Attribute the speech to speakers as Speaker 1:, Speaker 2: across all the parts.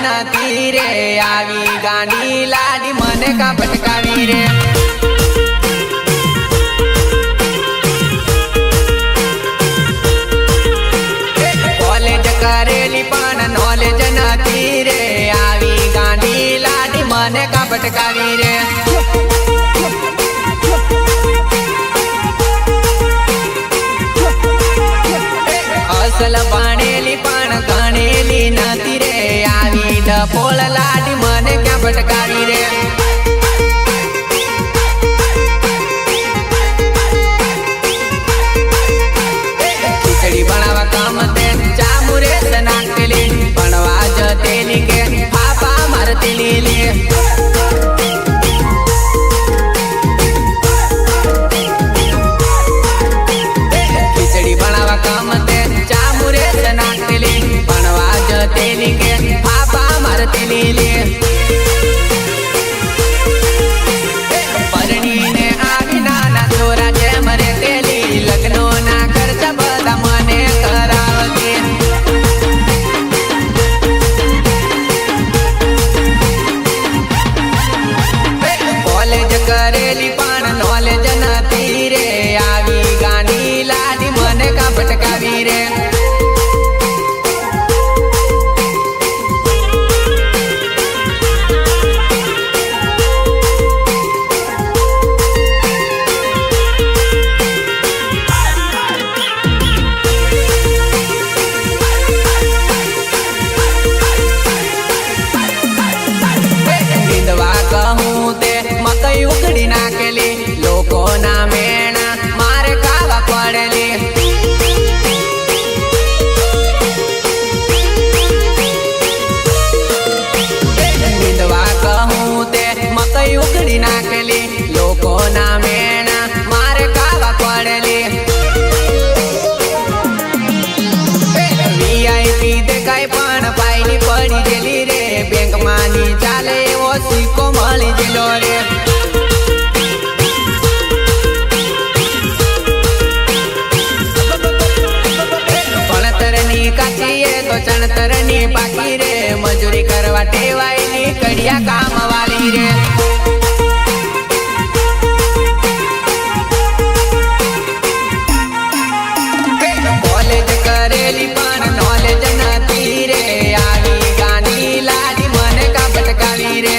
Speaker 1: નથી રે આવી ગાંડી લાડી મને કા ભટકાવી રે કોલેજ કરેલી પણ નોલેજ નથી રે આવી ગાંડી લાડી મને કા ભટકાવી રે અસલ ભણેલી પણ ગણેલી નથી રે આવી ડફોળ લાડી મને ક્યાં ભટકાવી રે ખીચડી બનાવવા કામ તે ચામુરે નાખેલી ભણવા જતેલી કે પાપા મારતેલી લે ખીચડી બનાવવા કામ તે ચામુરે નાખેલી ભણવા જતેલી કે પાપા મારતેલી લે પરણીને આવી નાના છોરા જેમ રેતેલી લગ્નો ના ખર્ચા બધા મને કરાવતી કોલેજ કરેલી પણ નોલેજ નથી રે આવી ગાંડી લાડી મને કા ભટકાવી રે કહું તે મકઈ ઉખડી નાખેલી લોકો ના મેણા મારે ખાવા પડેલી વિધવા કહું તે મકઈ ઉખડી નાખેલી લોકો ના મેણા મારે ખાવા પડેલી વીઆઈપી દેખાય પણ પાયલી પડી ગયેલી રે બેંક માની ચાલે એવો સિક્કો મળી ગયેલો રે ભણતરની કાચીએ તો ચણતરની પાકી રે મજૂરી કરવા ટેવાયેલી કડિયા કામ વાળી રે કોલેજ કરેલી પણ નોલેજ નથી રે આવી ગાંડી લાડી મને કા ભટકાવી રે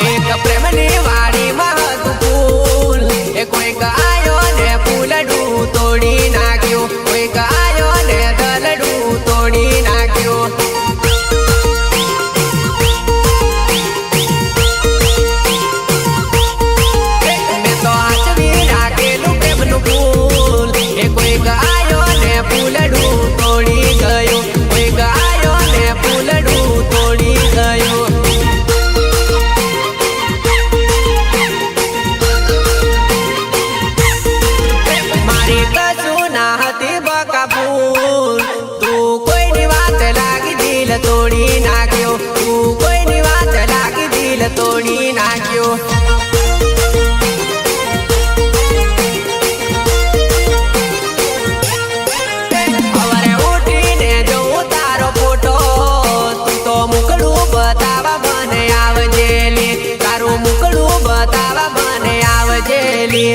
Speaker 1: એક પ્રેમની વાડીમાં હતું ફૂલ એ કોઈક આયો ને ફૂલડું તોડી નાખ્યું કોઈક આયો ને દલડું તોડી નાખ્યું મેં તો હાચવી રાખેલું પ્રેમનું ફૂલ એ કોઈક આયો ને ફૂલડું તોડી ગયું કોઈક આયો ને ફૂલડું તોડી ગયું મારી કશું ના હતી બકા ફૂલ તું કોઈની વાત લાગી દિલ તોડી નાખ્યો તું કોઈની વાત લાગી દિલ તોડી નાખ્યો સવારે ઉઠીને જોઉં તારો ફોટો તું તો મુકડું બતાવા મને આવજેલી તારું મુકડું બતાવા મને આવજેલી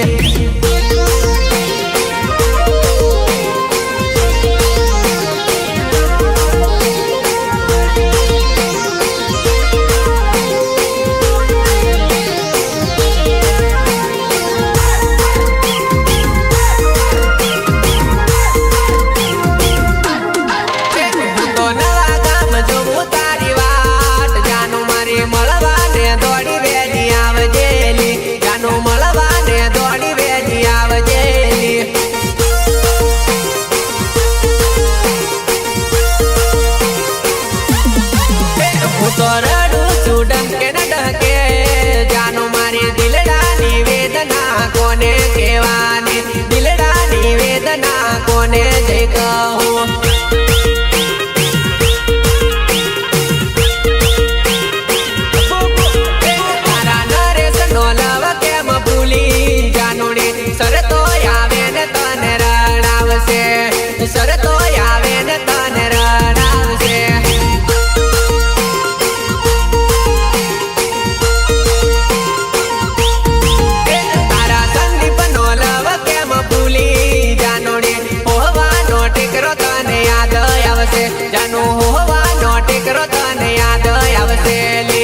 Speaker 1: હોવાનો ટેકરો તને યાદ આવશે લે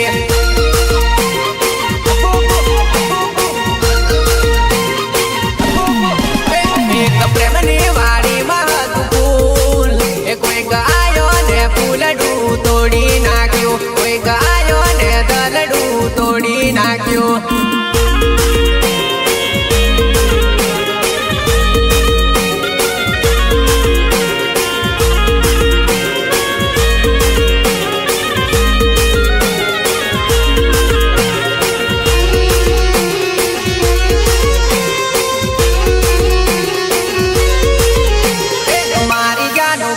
Speaker 1: એક પ્રેમની વાડીમાં હતું ફૂલ એ કોઈક આયો ને ફૂલડું તોડી નાખ્યું કોઈક આયો ને દલડું તોડી નાખ્યું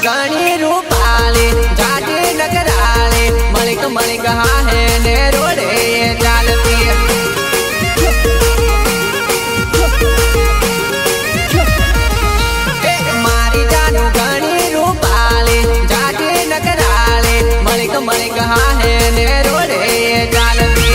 Speaker 1: गणी रूपाले जाटे नगराले मलिक मलिक हाँ है ने रोडे चालती मारी जानू गणी रूपाले जाटे नगराले मलिक मलिक हाँ है ने रोडे चालती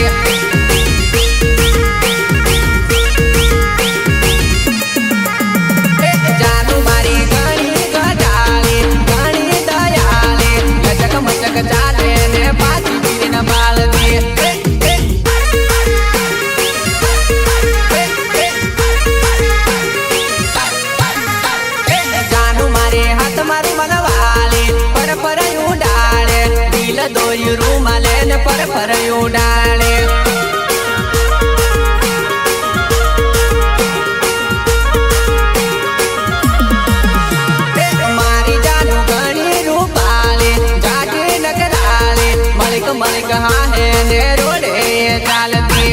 Speaker 1: चाले ने पाछी पीरी न बाल दिए जानू मारे हाथ मारू मनवाले पर यूं डाले दिल दोई रूमाले ने पर यूं डाले मलिक हाँ है ने रोडे चालती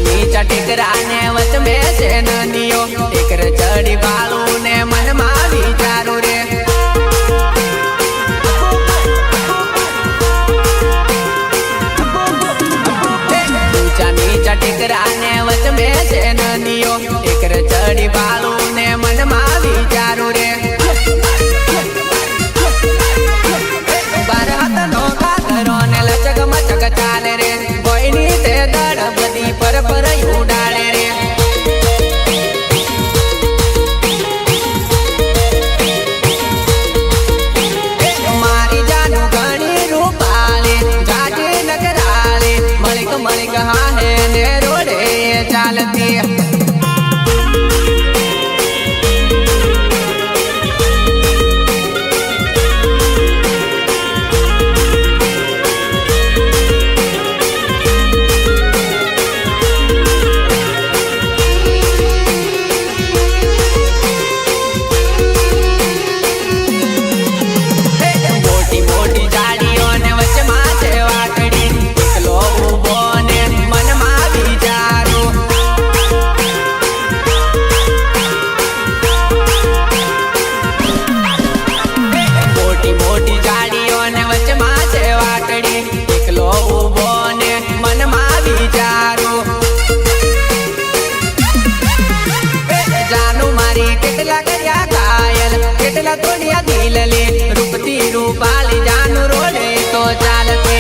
Speaker 1: नीचा टेकरा ने वच में से ननियो टेकर चढ़ी बालू ने मन मा विचारू रे नीचा टेकरा ने वच में से ननियो टेकर चढ़ी बालू ने मन मा विचारू रे बार हाथ नो काकरो ने लचक मचक चाले रे कोईनी ते दड़ बदी पर यूं डाले रे मारी जानू गणी रूपाले जाटे नगराले मलिक मलिक हाँ है ने रोडे चालती तोड़िया दिल ले रूपती रूपाली जानू रोडे तो चालते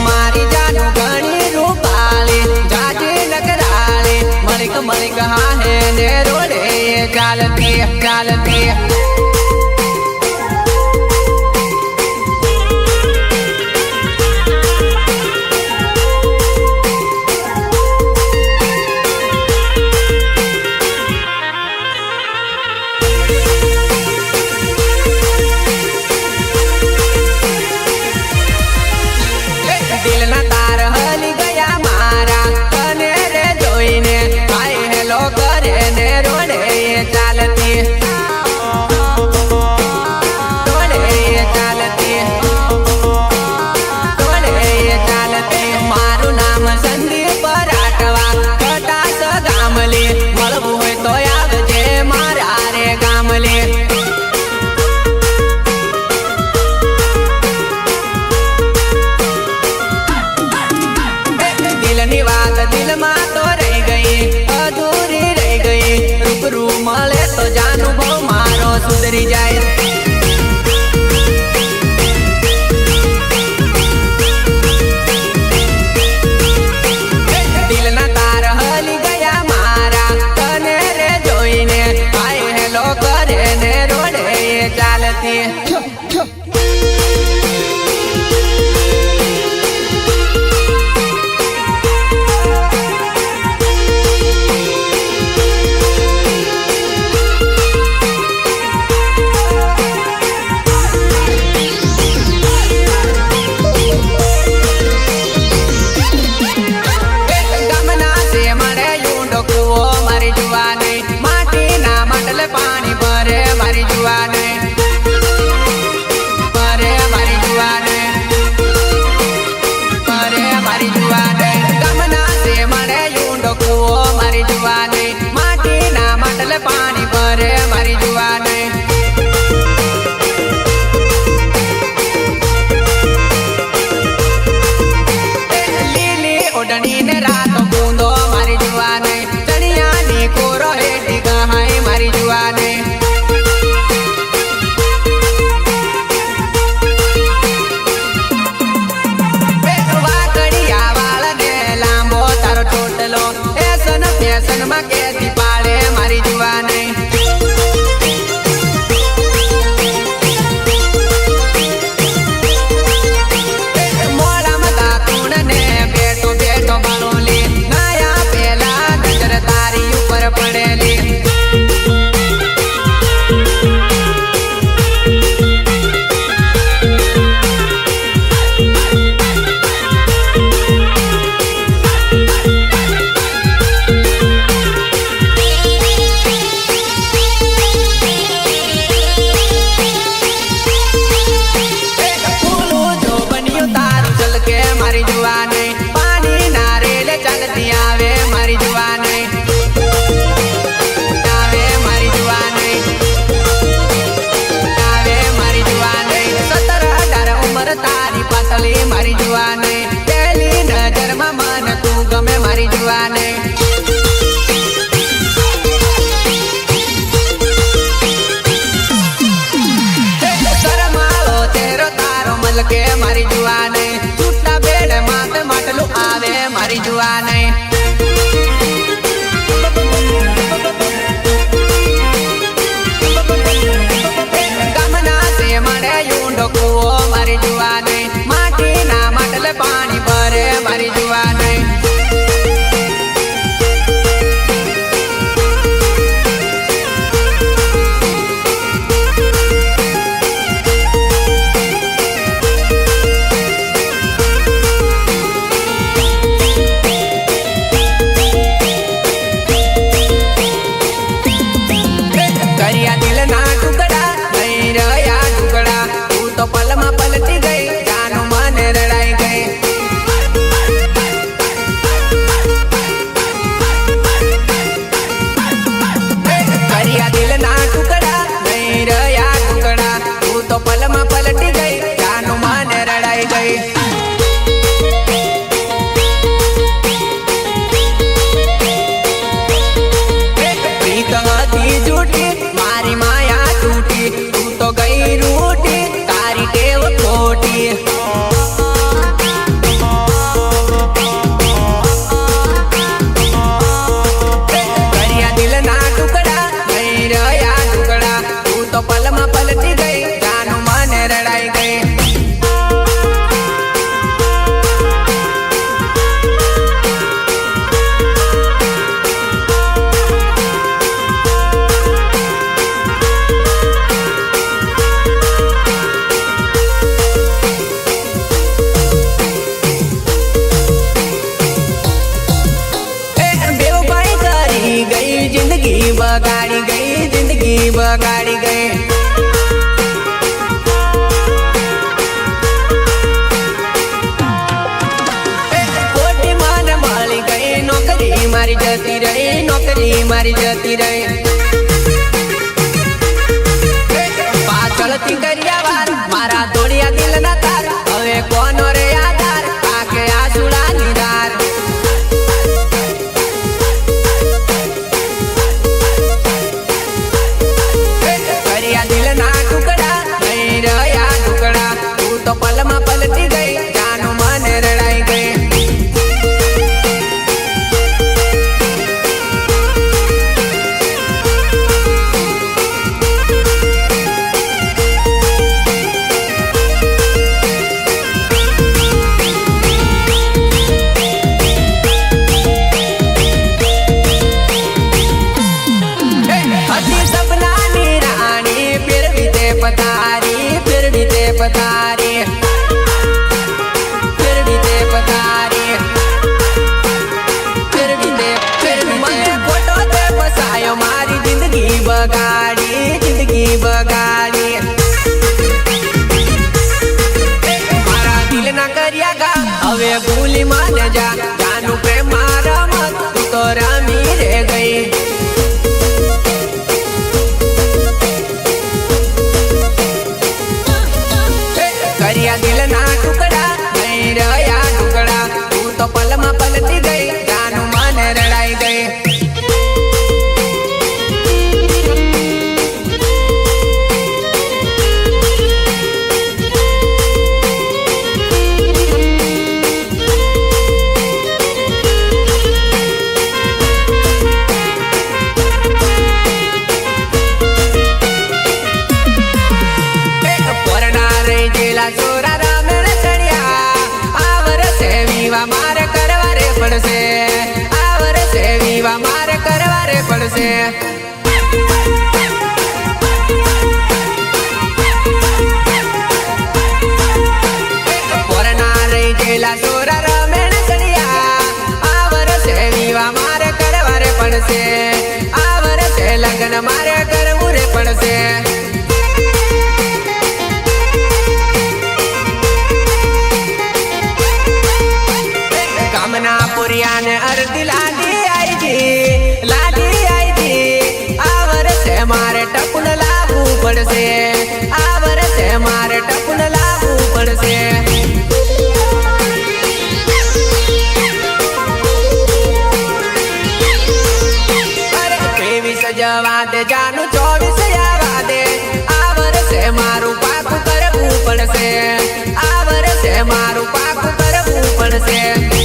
Speaker 1: मारी जानू गणी रूपाले जाटे नगराले मलिक मलिक हाँ है ने रोडे चालते चालते दिल ना तार हली गया मारा कने रे जोईने हाय हेलो करे ने रोडे चालती ભૂલી જાય દિલના તાર હલી ગયા મારા તને રે જોઈને હાય હેલો કરે ને રોડે ચાલતી પાણી ભરે મારી જુવાને ભરે મારી જુવાને ભરે મારી જુવાને ગમના છે મળે ઊંડો કૂવો મારી જુવાને માટીના માટલે પાણી ભરે મારી જુવાને લીલી ઓઢણીને રાતો બૂંદો મારી જુવાને ચણિયાની કોરો હેઠી ગહાય મારી જુવાને વાકડિયા વાળને લાંબો તારો ટોટલો ફેશન ફેશનમાં કેથી પાડે મારી જુવાને મોડામાં દાતુણ ને બેઠો બેઠો બાળોલી નાયા પેલા નજર તારી ઉપર પડેલી મારી જુવાને પાણી ના રેલે ચાલતી આવે મારી જુવાને આવે મારી જુવાને આવે મારી જુવાને 17-18 ઉંમર તારી પાતળી મારી જુવાને પહેલી નજરમાં મને તું ગમે મારી જુવાને શરમાળો તેરો તારો મલકે મારી જુવાને માટલું આવે મારી જુવાને ગમના છે મળે ઊંડો કૂવો મારી જુવાને માટીના માટલે પાણી ભરે મારી જુવાને પલમાં પલટી ગઈ જાનું મને રડાઈ ગઈ કર્યા દિલના ટુકડા નહીં રહ્યા ટુકડા તું તો પલમાં પલટી ગઈ જાનું મને રડાઈ ગઈ પ્રીત હતી જૂઠી મારી માયા તૂટી તું તો ગઈ રૂટી તારી ટેવ ખોટી કર્યા દિલના ટુકડા નહીં રહ્યા ટુકડા તું તો પલમાં પલટી ગઈ જાનું મને રડાઈ ગઈ जिंदगी बगाड़ी गई जिंदगी बगाड़ी गई कोटी मन मળી गई नौकरी मारी जती रही नौकरी मारी जती रही पाछळથી કર્યા વાર મારા દોડિયા દિલના તાર હવે કોનો રે આધાર આકે આસુડાની ધાર કર્યા દિલ હવે ભૂલી માને જા જાનું પ્રેમ રમત તું તો રમી રે ગઈ કર્યા દિલ ના ટુકડા નહીં રહ્યા ટુકડા તું તો પલમાં પલતી ગઈ જાનું મને રડાઈ ગઈ ચોરા રામેણ ચડ્યા આ વર્ષે વિવા મારે કરવા રે પડશે આ વર્ષે વિવા મારે કરવા રે પડશે પોરના રહી ગયેલા ચોરા રામેણ ચડ્યા આ વર્ષે વિવા મારે કરવા રે પડશે આ વર્ષે લગ્ન મારે કરવું રે પડશે પુરિયાને અરતી લાડી આઈ જી આ વર્ષે મારે ટપુન લાવવું પડશે આ વર્ષે મારે ટપુન લાવવું પડશે અરે 23 જવા દે જાનું 24 આવવા દે આ વર્ષે મારું પાકું કરવું પડશે આ વર્ષે મારું પાકું કરવું પડશે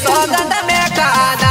Speaker 1: સોગંદ મેં ખાધા